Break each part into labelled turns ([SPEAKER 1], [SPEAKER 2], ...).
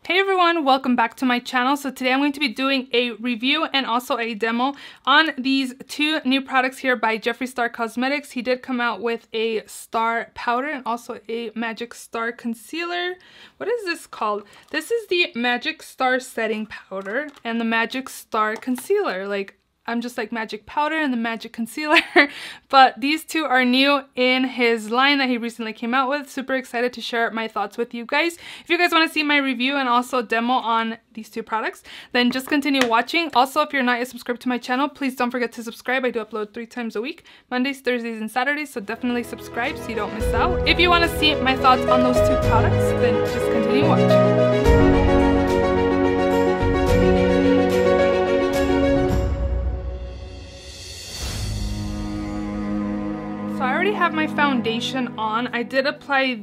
[SPEAKER 1] Hey everyone, welcome back to my channel. So today I'm going to be doing a review and also a demo on these two new products here by Jeffree Star Cosmetics. He did come out with a star powder and also a magic star concealer. What is this called? This is the magic star setting powder and the magic star concealer. I'm just like magic powder and the magic concealer, but these two are new in his line that he recently came out with. Super excited to share my thoughts with you guys. If you guys want to see my review and also demo on these two products, then just continue watching. Also, if you're not yet subscribed to my channel, please don't forget to subscribe. I do upload 3 times a week, Mondays, Thursdays, and Saturdays, so definitely subscribe so you don't miss out. If you want to see my thoughts on those two products, then just continue watching. So I already have my foundation on. I did apply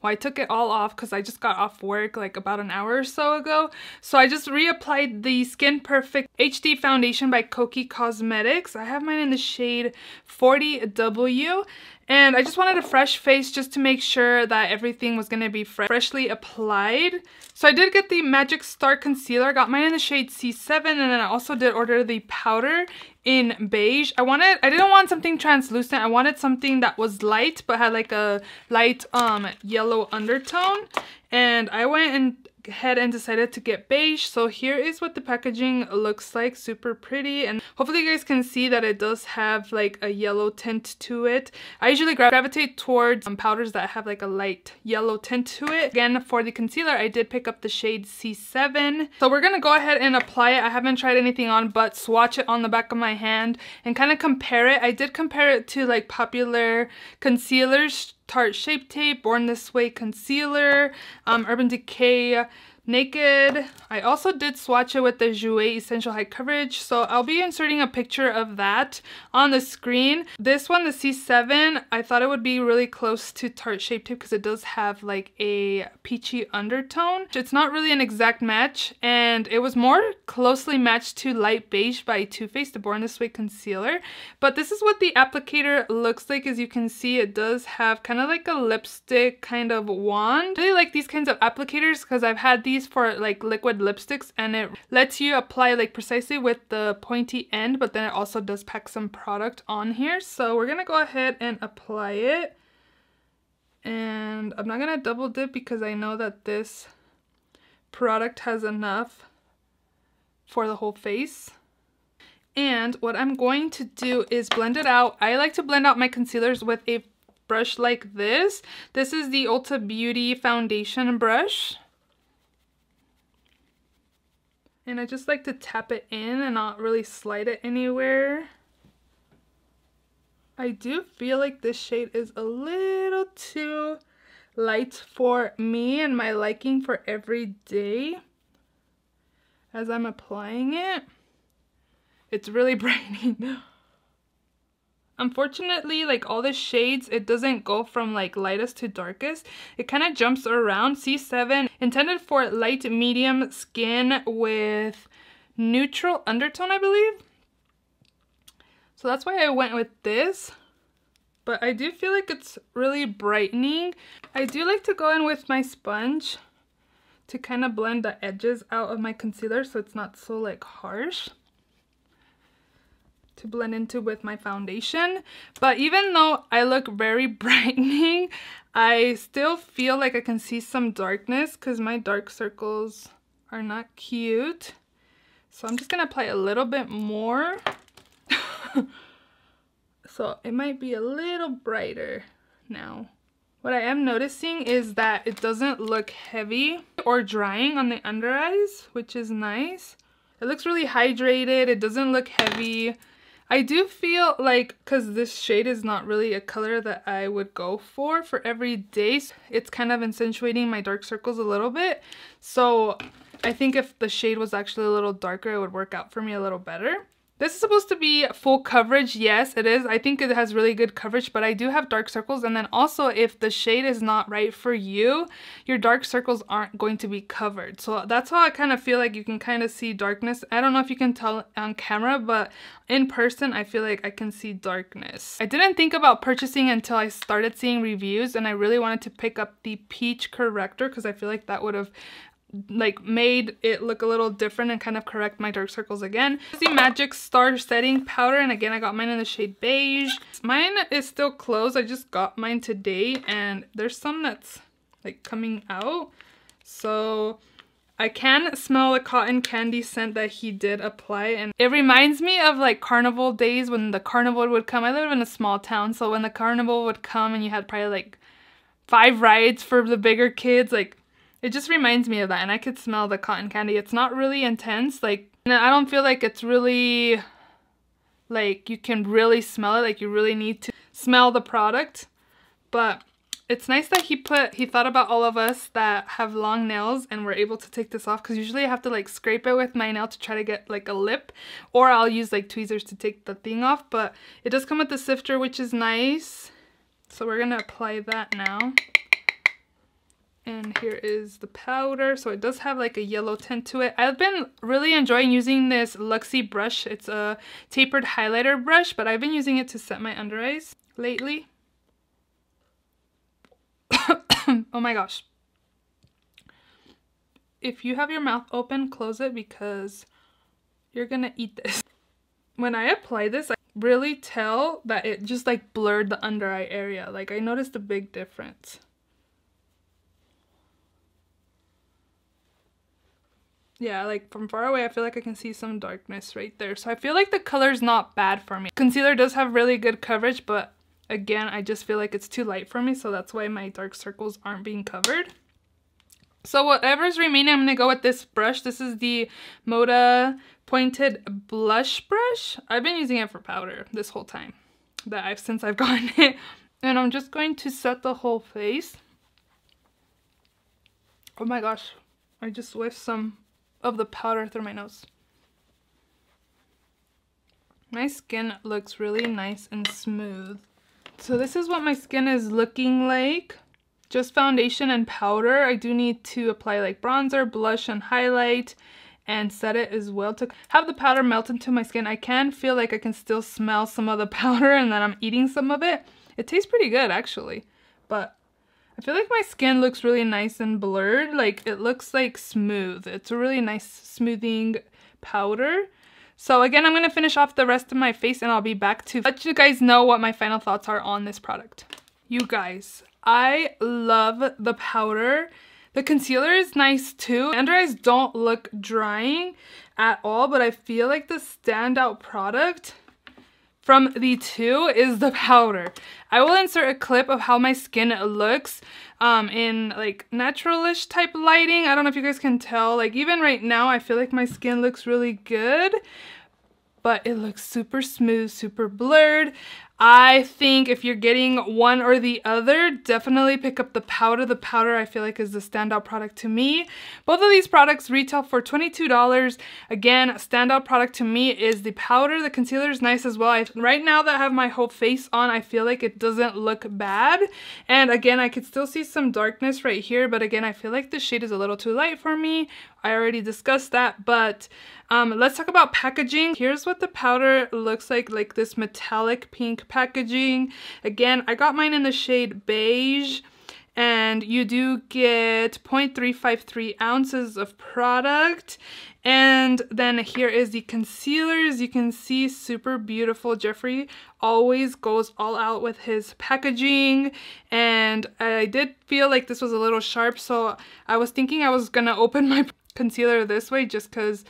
[SPEAKER 1] I took it all off because I just got off work like about an hour or so ago. So I just reapplied the Skin Perfect HD foundation by Kokie Cosmetics. I have mine in the shade 40W. And I just wanted a fresh face just to make sure that everything was going to be freshly applied. So I did get the Magic Star Concealer. I got mine in the shade C7, and then I also did order the powder in Beige. I didn't want something translucent. I wanted something that was light but had like a light yellow undertone. And I went ahead and decided to get Beige. So here is what the packaging looks like. Super pretty, and hopefully you guys can see that it does have like a yellow tint to it. I usually gravitate towards powders that have like a light yellow tint to it. Again, for the concealer, I did pick up the shade C7. So we're gonna go ahead and apply it. I haven't tried anything on but swatch it on the back of my hand and kind of compare it. I did compare it to like popular concealers, Tarte Shape Tape, Born This Way Concealer, Urban Decay Naked. I also did swatch it with the Jouer Essential High Coverage, so I'll be inserting a picture of that on the screen. This one, the C7, I thought it would be really close to Tarte Shape Tape because it does have like a peachy undertone. It's not really an exact match, and it was more closely matched to Light Beige by Too Faced, the Born This Way Concealer. But this is what the applicator looks like. As you can see, it does have kind of like a lipstick kind of wand. I really like these kinds of applicators because I've had these for like liquid lipsticks, and it lets you apply like precisely with the pointy end, but then it also does pack some product on here. So we're gonna go ahead and apply it, and I'm not gonna double dip because I know that this product has enough for the whole face. And what I'm going to do is blend it out. I like to blend out my concealers with a brush like this. This is the Ulta Beauty foundation brush. And I just like to tap it in and not really slide it anywhere. I do feel like this shade is a little too light for me and my liking for every day. As I'm applying it, it's really brightening. Unfortunately, like all the shades, it doesn't go from like lightest to darkest. It kind of jumps around. C7, intended for light medium skin with neutral undertone, I believe. So that's why I went with this. But I do feel like it's really brightening. I do like to go in with my sponge to kind of blend the edges out of my concealer so it's not so like harsh to blend into with my foundation. But even though I look very brightening, I still feel like I can see some darkness because my dark circles are not cute. So I'm just gonna apply a little bit more. So it might be a little brighter now. What I am noticing is that it doesn't look heavy or drying on the under eyes, which is nice. It looks really hydrated. It doesn't look heavy. I do feel like, because this shade is not really a color that I would go for every day, it's kind of accentuating my dark circles a little bit. So I think if the shade was actually a little darker, it would work out for me a little better. This is supposed to be full coverage. Yes, it is. I think it has really good coverage, but I do have dark circles. And then also, if the shade is not right for you, your dark circles aren't going to be covered. So that's how I kind of feel like you can kind of see darkness. I don't know if you can tell on camera, but in person, I feel like I can see darkness. I didn't think about purchasing until I started seeing reviews, and I really wanted to pick up the Peach Corrector because I feel like that would have like made it look a little different and kind of correct my dark circles again. This is the Magic Star setting powder, and again I got mine in the shade Beige. Mine is still closed. I just got mine today, and there's some that's like coming out, so I can smell the cotton candy scent that he did apply, and it reminds me of like carnival days when the carnival would come. I live in a small town, so when the carnival would come and you had probably like 5 rides for the bigger kids, like it just reminds me of that. And I could smell the cotton candy. It's not really intense, like, and I don't feel like it's really like you can really smell it, like you really need to smell the product. But it's nice that he thought about all of us that have long nails and we're able to take this off, because usually I have to like scrape it with my nail to try to get like a lip, or I'll use like tweezers to take the thing off. But it does come with the sifter, which is nice. So we're gonna apply that now. And here is the powder. So it does have like a yellow tint to it. I've been really enjoying using this Luxie brush. It's a tapered highlighter brush, but I've been using it to set my under eyes lately. Oh my gosh. If you have your mouth open, close it, because you're gonna eat this. When I apply this, I really tell that it just like blurred the under eye area. Like I noticed a big difference. Yeah, like from far away, I feel like I can see some darkness right there. So I feel like the color's not bad for me. Concealer does have really good coverage, but again, I just feel like it's too light for me, so that's why my dark circles aren't being covered. So whatever's remaining, I'm going to go with this brush. This is the Moda Pointed Blush Brush. I've been using it for powder this whole time since I've gotten it. And I'm just going to set the whole face. Oh my gosh, I just whiffed some of the powder through my nose. My skin looks really nice and smooth. So this is what my skin is looking like. Just foundation and powder. I do need to apply like bronzer, blush, and highlight, and set it as well to have the powder melt into my skin. I can feel like I can still smell some of the powder and then I'm eating some of it. It tastes pretty good actually, but I feel like my skin looks really nice and blurred. Like it looks like smooth. It's a really nice smoothing powder. So again, I'm going to finish off the rest of my face and I'll be back to let you guys know what my final thoughts are on this product. You guys, I love the powder. The concealer is nice too. Under eyes don't look drying at all, but I feel like the standout product from the two is the powder. I will insert a clip of how my skin looks in like naturalish type lighting. I don't know if you guys can tell. Like even right now, I feel like my skin looks really good, but it looks super smooth, super blurred. I think if you're getting one or the other, definitely pick up the powder. The powder I feel like is the standout product to me. Both of these products retail for $22. Again, standout product to me is the powder. The concealer is nice as well. Right now that I have my whole face on, I feel like it doesn't look bad. And again, I could still see some darkness right here, but again, I feel like the shade is a little too light for me. I already discussed that, but let's talk about packaging. Here's what the powder looks like this metallic pink packaging. Again, I got mine in the shade Beige, and you do get 0.353 ounces of product. And then here is the concealers. You can see super beautiful. Jeffree always goes all out with his packaging, and I did feel like this was a little sharp, so I was thinking I was gonna open my concealer this way just because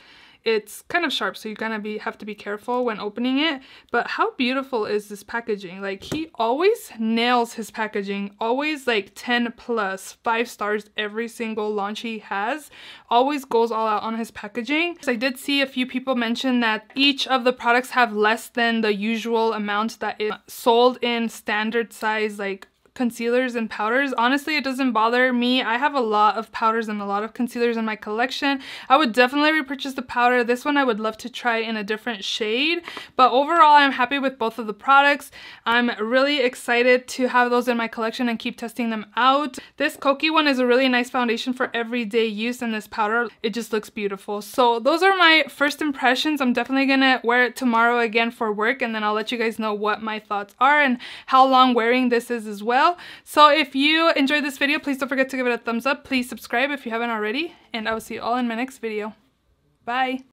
[SPEAKER 1] it's kind of sharp, so you have to be careful when opening it. But how beautiful is this packaging? Like he always nails his packaging, always like 10 plus 5 stars every single launch he has, always goes all out on his packaging. So I did see a few people mention that each of the products have less than the usual amount that is sold in standard size like concealers and powders. Honestly, it doesn't bother me. I have a lot of powders and a lot of concealers in my collection. I would definitely repurchase the powder. This one I would love to try in a different shade, but overall I'm happy with both of the products. I'm really excited to have those in my collection and keep testing them out. This Koki one is a really nice foundation for everyday use, and this powder, it just looks beautiful. So those are my first impressions. I'm definitely gonna wear it tomorrow again for work, and then I'll let you guys know what my thoughts are and how long wearing this is as well. well. So if you enjoyed this video, please don't forget to give it a thumbs up. Please subscribe if you haven't already. And I will see you all in my next video. Bye!